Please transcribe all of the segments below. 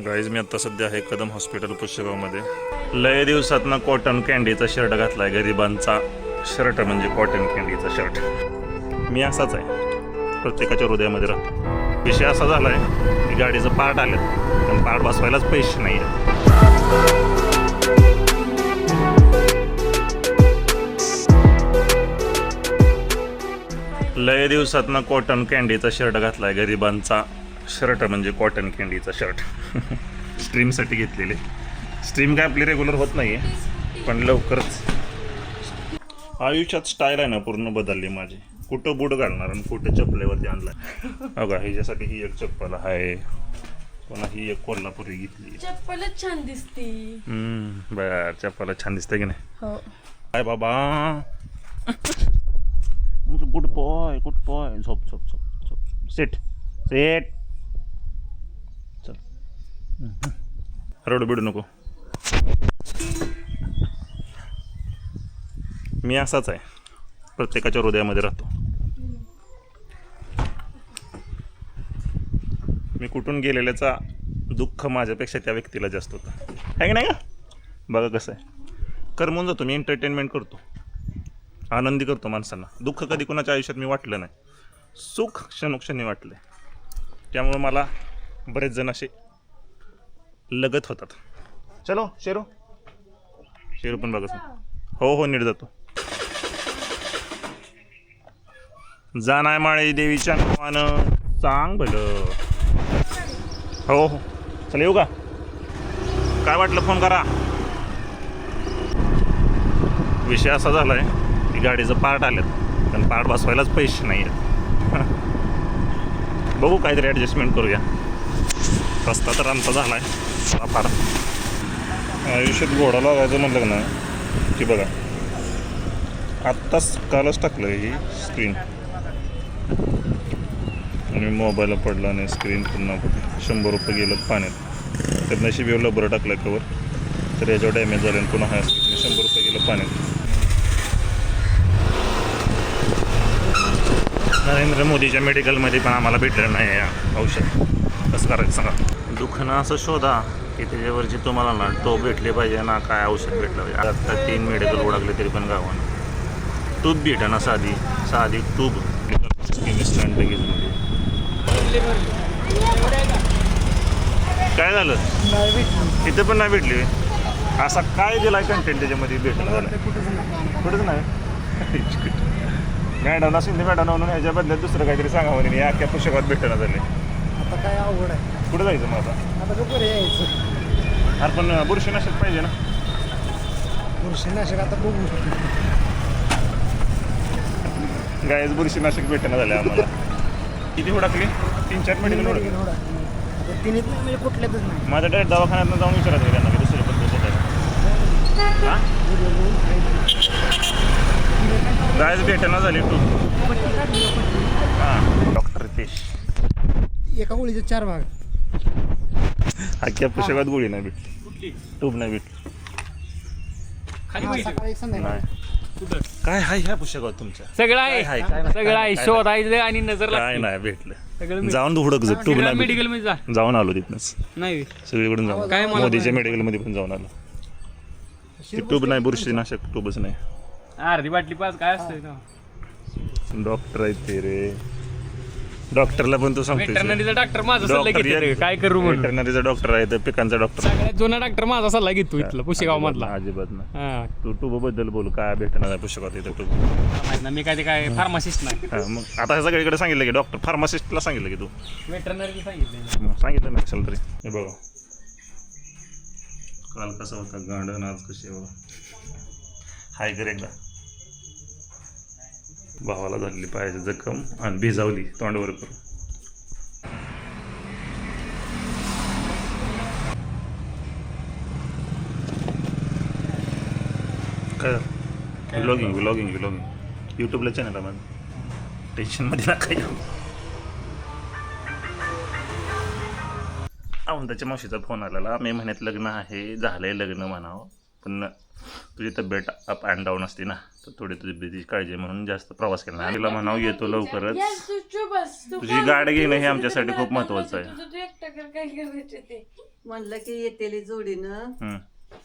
Guys मी आता सध्या आहे कदम हॉस्पिटल पुष्यगावमध्ये. लय दिवसातनं कॉटन कॅन्डीचा शर्ट घातलाय. गरिबांचा शर्ट म्हणजे कॉटन कॅन्डीचा शर्ट. मी असाच आहे, प्रत्येकाच्या हृदयामध्ये राहतो. विषय असा झाला आहे की गाडीचं पार्ट आलं पण पार्ट बसवायलाच पैसे नाही आहेत. लय दिवसातनं कॉटन कॅन्डीचा शर्ट घातलाय. गरिबांचा शर्ट म्हणजे कॉटन कॅन्डीचा शर्ट. स्ट्रीमसाठी घेतलेले. स्ट्रीम काय आपली रेग्युलर होत नाही आहे पण लवकरच. आयुष्यात स्टाईल आहे ना पूर्ण बदलली माझी. कुठं बूट घालणार आणि कुठं चपलेवरती आणलाय. बघा ह्याच्यासाठी ही एक चप्पल आहे, पुन्हा ही एक कोल्हापुरी घेतली. चप्पलच छान दिसते. बर चप्पल छान दिसते की नाही. हो काय बाबा गुड बॉय गुड बॉय. झोप झोप झोप झोप. Set set. चल रडू बिडू नको. मी असाच आहे, प्रत्येकाच्या हृदयामध्ये राहतो. मी कुठून गेलेल्याचा दुःख माझ्यापेक्षा त्या व्यक्तीला जास्त होतं आहे की नाही का. बघा कसं आहे, करमून जातो मी. एंटरटेनमेंट करतो, आनंदी करतो माणसांना. दुःख कधी कोणाच्या आयुष्यात मी वाटलं नाही, सुख क्षणोक्षणी वाटले. त्यामुळे मला बरेच जण असे लगत होतात. चलो शेरू. शेरू पण बघा. हो हो नीट जातो. जानाय माळे देवीच्या नावानं सांग भलं. हो हो चल येऊ का. काय वाटलं फोन करा. विषय असा झाला आहे की गाडीचं पार्ट आलं पण पार्ट बसवायलाच पैसे नाही आहेत. बघू काहीतरी ॲडजस्टमेंट करूया. रस्ता तर आमचा झाला आहे फार. आयुष्यात घोडा लागायचं म्हटलं ना की बघा आत्ताच कालच टाकलं ही स्क्रीन आणि मोबाईलला पडला आणि स्क्रीन पुन्हा 100 रुपये गेलं पाण्यात. तर नशीब एवढं बरं टाकलं कवर, तर याच्यावर डॅमेज झालं आणि पुन्हा हा 100 रुपये गेलं पाण्यात. नरेंद्र मोदीच्या मेडिकलमध्ये पण आम्हाला भेटलं नाही आहे औषध. कसं करायचं सांगा. दुःख ना असं शोधा की त्याच्यावरची तुम्हाला ना टोप भेटली पाहिजे ना काय औषध भेटलं पाहिजे. आता 3 मेडिकल ओळखले तरी पण गावानं टूब भेटा ना. साधी साधी टूब केमिस्ट लगेच. काय झालं इथं पण नाही भेटली. असा काय दिलाय कंटेंट त्याच्यामध्ये भेटणं झालं कुठंच नाही. मॅडम शिंदे मॅडम म्हणून ह्याच्या बदल्यात दुसरं काहीतरी सांगा म्हणे. या अख्ख्या पुस्तकात भेटणं झाले. आता काय अवघड आहे. कुठं जायचं मग आता बरोबर यायचं. अरे पण बुरशीनाशक पाहिजे ना. बुरशीनाशक आता बघू. गायच बुरशीनाशक भेटणं झालं आम्हाला. किती हुडकली. 3-4 मेडिकल हुडकली. आता तिने म्हणजे कुठल्यातच नाही. माझ्या डायरेक्ट दवाखान्यात जाऊन विचारायचं त्यांना की दुसरी पद्धत आहे. हां गायच भेटणं झाली टू. हां डॉक्टर रितेश. एका गोळीचे 4 भाग. अख्ख्या पुस्तकात गोळी नाही भेटली, टूब नाही भेटली. सकाळी संध्याकाळी नाही काय हाय ह्या पुस्तकात तुमच्या. सगळं आहे सगळं आहे. शोधायचं आणि नजर काय नाही भेटलं. सगळं जाऊन हुडक टूब नाही मेडिकल मध्ये जा. जाऊन आलो तिथनंच नाही सगळीकडून जाऊन. काय मला मोदीच्या मेडिकलमध्ये पण जाऊन आलो. ती टूब नाही, बुरशीनाशक टूबच नाही. अर्धी बाटली पाच काय असतं. डॉक्टर आहेत ते रे. डॉक्टरला पण तू सांगतो. वेटरनरीचा डॉक्टर माझा सल्ला घेतो. काय करू म्हणून. वेटरनरीचा डॉक्टर आहे तर पिकांचा डॉक्टर. सगळ्यात जुना डॉक्टर माझा सल्ला घेतो इथला पुशेगाव मधला. अजिबात ना. हा तू टूब बद्दल बोल. काय भेटणार आहे पुस्तकात इथं टूब. माहित ना मी काय फार्मासिस्ट नाही. हा मग आता सगळीकडे सांगितलं की डॉक्टर फार्मासिस्टला सांगितलं की तू वेटरनरी सांगितलं. सांगितलं ना कशाला तरी. हे बघा काल कसा होता गांडण, आज कसे बघा. हाय कर एकदा. भावाला झालेली पायाची जखम आणि भिजावली तोंडवर करून. काय व्लॉगिंग यूट्यूबला चॅनल आहे माझं. टेन्शनमध्ये ना काही. औंधाच्या मावशीचा फोन आलेला. मे महिन्यात लग्न आहे, झालंय लग्न म्हणावं पण तुझी तब्येत अप अँड डाऊन असते ना, तर थोडी तुझी काळजी म्हणून जास्त प्रवास केला नाही. तिला म्हणावं येतो लवकरच. तुझी गाडी घेणं हे आमच्यासाठी खूप महत्त्वाचं आहे. म्हणलं की येतेली जोडीनं हम्म.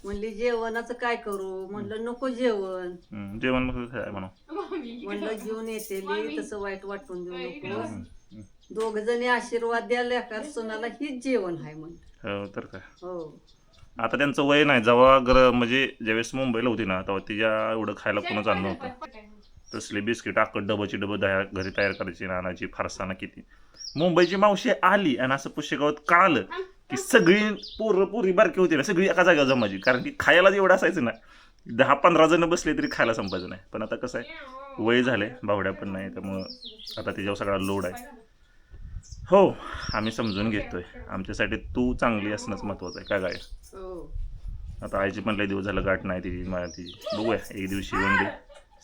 म्हणली जेवणाचं काय करू, म्हणलं नको जेवण, जेवण मग काय म्हणू. म्हणलं जेवण येतेली तसं वाईट वाटून देऊ नको. दोघ जणी आशीर्वाद द्यायला एका सुनाला हीच जेवण आहे म्हणलं. हो तर काय. हो आता त्यांचं वय नाही. जेव्हा म्हणजे ज्यावेळेस मुंबईला होती ना, तेव्हा तिच्या एवढं खायला कोणच आणलं नव्हतं. तसली बिस्किट अख्खं डबची घरी तयार करायची ना, आणायची फारसाना किती. मुंबईची मावशी आली आणि असं पुशेगावात कळालं की सगळी पोरी बारकी होती ना, सगळी एका जागेवर जमायची. कारण की खायला जेवढं असायचं ना, 10-15 जण बसले तरी खायला संपायचं नाही. पण आता कसं आहे, वय झाले, बावड्या पण नाही, त्यामुळं आता तिच्यावर सगळा लोड आहे. हो, आम्ही समजून घेतोय. आमच्यासाठी तू चांगली असणंच महत्त्वाचं आहे. काय काय हो आता आईची पण लई दिवस झालं गाठ नाही तिची. बघूया एक दिवशी येऊन दे,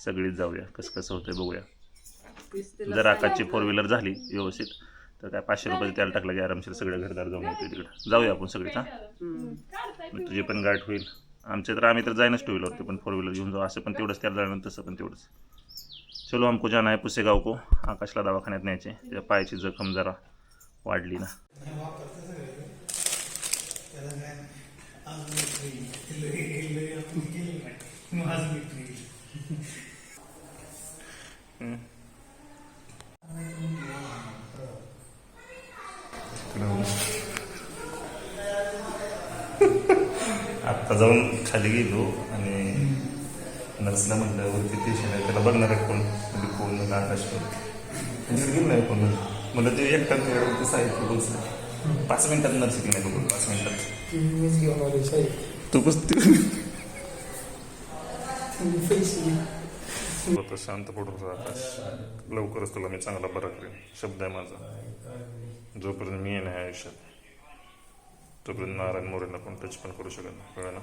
सगळीच जाऊया. कसं होतंय बघूया. तीच तिला जर आकाशची 4-व्हीलर झाली व्यवस्थित तर काय 500 रुपये त्याला टाकलं की आरामशीर सगळे घरदार जाऊन येतो तिकडे. जाऊया आपण सगळीच. हां, मग तुझी पण गाठ होईल. आम्ही तर जाईनच 2-व्हीलरवरती, पण 4-व्हीलर घेऊन जाऊ. असं पण तेवढंच त्याला जाणं, तसं पण तेवढंच. चलो हमको जाना है पुसेगाव को. आकाशला दवाखान्यात न्यायचे. त्याच्या पायाची जखम जरा वाढली ना. आत्ता जाऊन खाली गेलो आणि नर्सला म्हटलं वरती पेशंट आहे, त्याला बघणार आहे कोण, म्हणजे कोण आकाश कोण गेलं नाही कोण. म्हणलं ते एकटा वरती साहित्य बोलचं 5 मिनिटात नर्स की नाही बघू. 5 मिनिटात तू बसते होतं. शांत पडू आकाश, लवकरच तुला मी चांगला बरा करेन. शब्द आहे माझा. जोपर्यंत मी आहे आयुष्यात तोपर्यंत नारायण मोरेला पण टच पण करू शकत नाही. कळलं ना,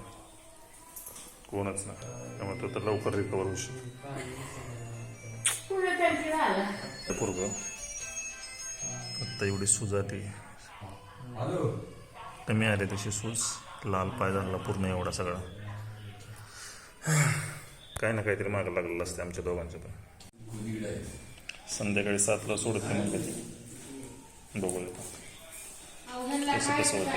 कोणच नाही. त्यामुळे तो तर लवकर रिकवर होऊ शकतो. पूर्व आत्ता एवढी सूज आली, कमी आली तशी सूज. लाल पाय झाला पूर्ण एवढा सगळा. काय ना काहीतरी मागं लागलेलं असते आमच्या दोघांचं पण. संध्याकाळी 7ला सोडते म्हणजे बघूया कसं होतं.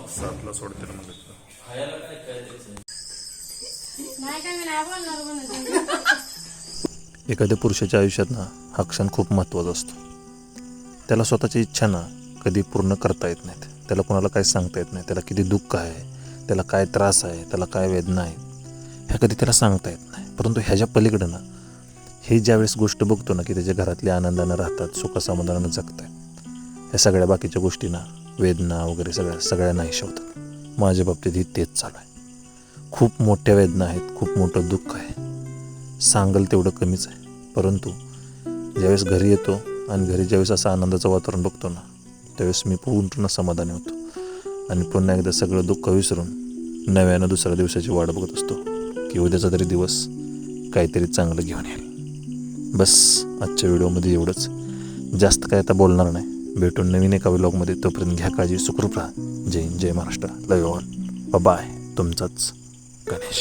7ला सोडते ना म्हणजे. एखाद्या पुरुषाच्या आयुष्यात ना हा क्षण खूप महत्त्वाचा असतो. त्याला स्वतःची इच्छा ना कधी पूर्ण करता येत नाहीत. त्याला कोणाला काही सांगता येत नाही. त्याला किती दुःख आहे, त्याला काय त्रास आहे, त्याला काय वेदना आहेत, ह्या कधी त्याला सांगता येत नाही. परंतु ह्याच्या पलीकडं ना हे ज्यावेळेस गोष्ट बघतो ना की त्याच्या घरातले आनंदानं राहतात, सुखसमाधानानं जगत आहेत, ह्या सगळ्या बाकीच्या गोष्टींना, वेदना वगैरे सगळ्या नाहीशा होतात. माझ्या बाबतीतही तेच चालू आहे. खूप मोठ्या वेदना आहेत, खूप मोठं दुःख आहे, सांगल तेवढं कमीच आहे. परंतु ज्यावेळेस घरी येतो आणि घरी ज्यावेळेस असं आनंदाचं वातावरण बघतो ना, त्यावेळेस मी पूर्ण समाधानी होतो आणि पुन्हा एकदा सगळं दुःख विसरून नव्यानं दुसऱ्या दिवसाची वाट बघत असतो की उद्याचा तरी दिवस काहीतरी चांगलं घेऊन येईल. बस आजच्या व्हिडिओमध्ये एवढंच. जास्त काय आता बोलणार नाही. भेटून नवीन एका व्लॉगमध्ये. तोपर्यंत घ्या काळजी, सुखरूप राहा. जय हिंद, जय महाराष्ट्र. लव यू ऑल. बाय. तुमचाच गणेश.